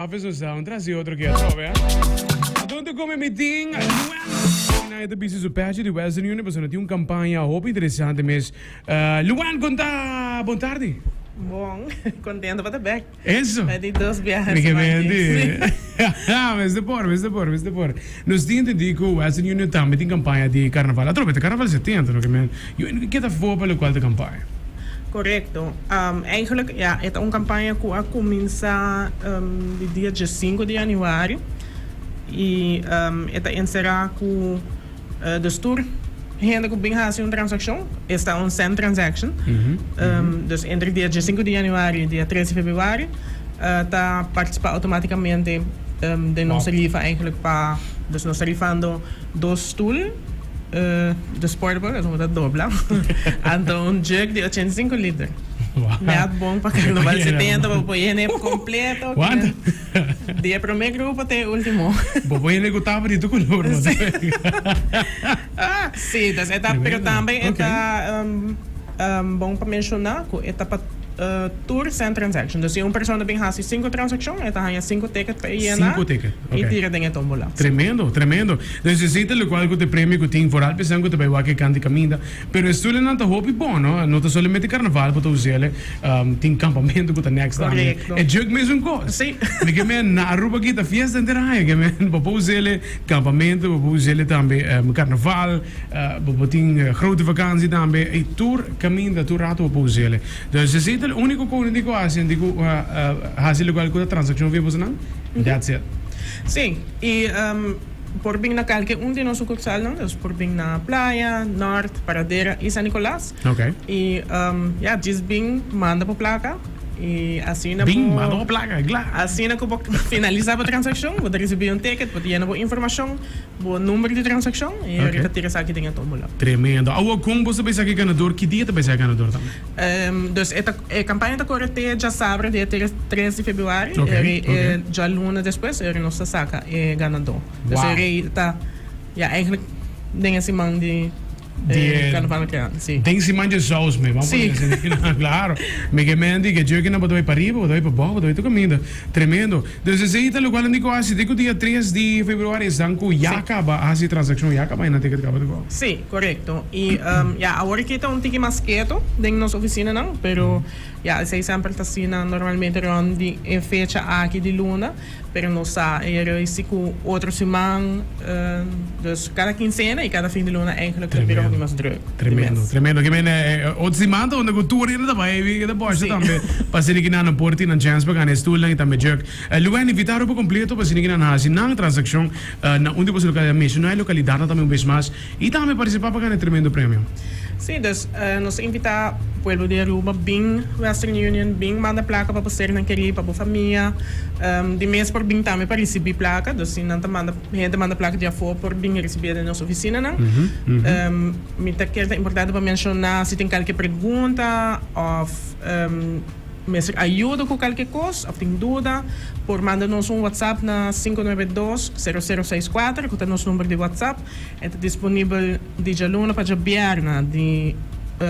Talvez não são, trazer outro aqui, né? Então, como meeting, Luan, ito business o patch de Western Union, mas tinha uma campanha roupa interessante, mas Luan, conta, boa tarde. Bom, contento para back. Isso. Vai de dois viagens. Mas depois. Nós tínhamos entendido que o Western Union também tem campanha de Carnaval. A tropa de Carnaval 70, não é? E que está fora pelo qual de campanha? Correto. Eigenlijk, ja, het is een campagne que começa no dia 5 de januário e het encerra com desturi gente que bem faz uma transação, está um send transaction. Dus entre dia 5 de januário e dia 13 de fevereiro está participa automaticamente de nossa rifa eigenlijk para, dus nós rifando dois stoel. De sportbar, dat is dat dobla. Então, um jug de 85 litros. Net bom para Carnaval 70, para poder completo. Quanto? De primeiro grupo até o último. Vou poder gostava de tudo color. Sim, das etapas, pero também está bom para mencionar que etapa tour sem transaction. Dus se uma pessoa bem faz 5 transações, ela ganha 5 tickets para ir na. 5 tickets. E tira dentro tombola. Tremendo. Necessita o qual que te prêmio que tem fora, pensando que te vai lá que canta caminha. Pero isso não tá hobby bom, não? Não tá somente carnaval para usar, tem campamento que tá next time. É jogo mesmo coisa. Sim. Porque me na Aruba aqui tá festa inteira, que me para usar campamento, para usar também carnaval, para ter grote vakantie também. E tour caminha, tour rato para usar. Dus necessita o único coisa que eu acho, fazer lugar com a transação via você não? That's it. Sim, e por bem na calque de nosso cursal, não? Dus por bem na Praia, Norte, Paradeira e São Nicolás. Ok. E, ja, diz bem, manda para placa. E assim na manda para placa, claro. Assim na finalizar a transação, vou receber ticket, vou ter a informação, o número de transação e eu retiro essa aqui dentro do Tremendo. Agora, como você vai ser ganador? Que dia você vai ser ganador também? Dus a campanha está correta já sabe, dia 13 de fevereiro, já luna depois, ele não se saca, é ganador. Dus ele está, ja, eigenlijk, dingen se mande. Carnaval sim. Tem se mande saus mesmo, vamos dizer, claro. Me que mande que eu que não vou para riba, vou para baixo, vou para caminho. Tremendo. Então se aí tá lugar onde eu acho, digo dia 3 de fevereiro, zanco já acaba a transação, já acaba na ticket acaba de igual. Sim, correto. E ja, agora que tá ticket mais quieto dentro da nossa oficina não, pero ja, sei sempre tá assim normalmente onde é fecha aqui de luna, pero não sa era esse com outro semana, dus cada quinzena e cada fim de luna eigenlijk é mais druk. Tremendo. Que men outro semana onde o tour ainda vai vir da bosta também. Para ser que não porti na chance para ganhar stool e também jogo. Luan invitar para completo para ser que não há na transação na onde você localiza, não é localidade também um vez mais e também participar para ganhar tremendo prêmio. Sim, dus nos invita pueblo de Aruba, bem Western Union, bem manda placa para você na querer para a família, de mês por bem também para receber placa, dus se não manda gente manda placa de afora por bem receber da nossa oficina não. Me tá que é importante para mencionar se tem qualquer pergunta ou mesmo ajuda com qualquer coisa, ou tem dúvida, por mandar-nos WhatsApp na 592-0064, que é o nosso número de WhatsApp. É disponível de luna para Bierna, de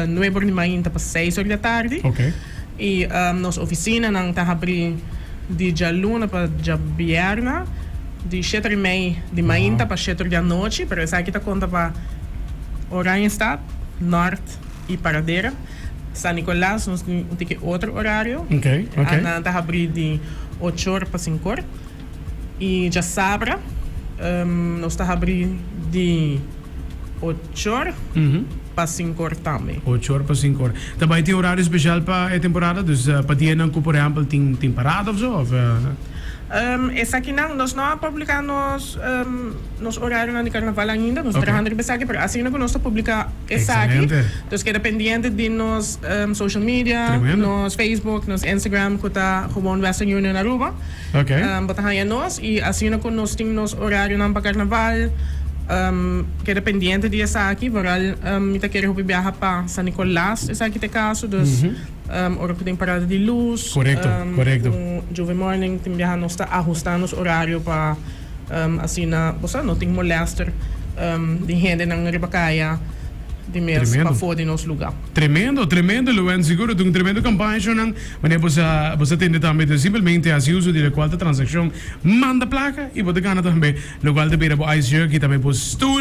9 de manhã para 6 horas da tarde. Ok. E nossa oficina não está abrindo de luna para Bierna, de 7 de manhã para 7 da noite, para essa aqui está conta para Oranjestad, Norte e Paradeira. São Nicolás, nós temos outro horário. Ok. Nós está abrindo de 8 horas para 5 horas. E já sabe, nós está abrindo de 8 horas para 5 horas também. 8 horas para 5 horas. Também tem horário especial para a temporada? Dus para dia não, por exemplo, tem parada ou so? Essa aqui não, nós não publicamos nos horários de carnaval ainda, nós trabalhamos nessa aqui, mas assim que nós publicamos essa aqui, então que é dependente de nos social media, nos Facebook, nos Instagram, que está gewoon Western Union Aruba. Botamos nós e assim que nós temos nos horários para carnaval, que é dependente de essa aqui, por eu quero viajar para São Nicolás, essa aqui tem caso, dus hora que tem parada de luz. Correto. Jovem morning, tem viajar nós está ajustando os horários para assim na, você não tem molester de gente na Ribacaia de mês Tremendo. para fora de nosso lugar. Tremendo, Luan. Seguro, um tremendo campanha, não. Mas você tem também, simplesmente, assim, uso de qual transação, manda placa e você ganha também. No qual, também, a ICE, que também, por stool,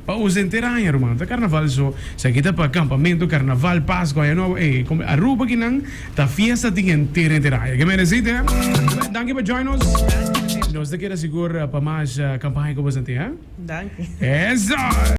para usar inteira, irmão. Tá carnaval, so, se aqui tá para acampamento, carnaval, Páscoa, como a Aruba, que não, tá fiesta, tem inteira. Que merece, né? Danke por join us. Nós daqui, seguro, para mais campanha que você tem, hein? Dank je. Exato!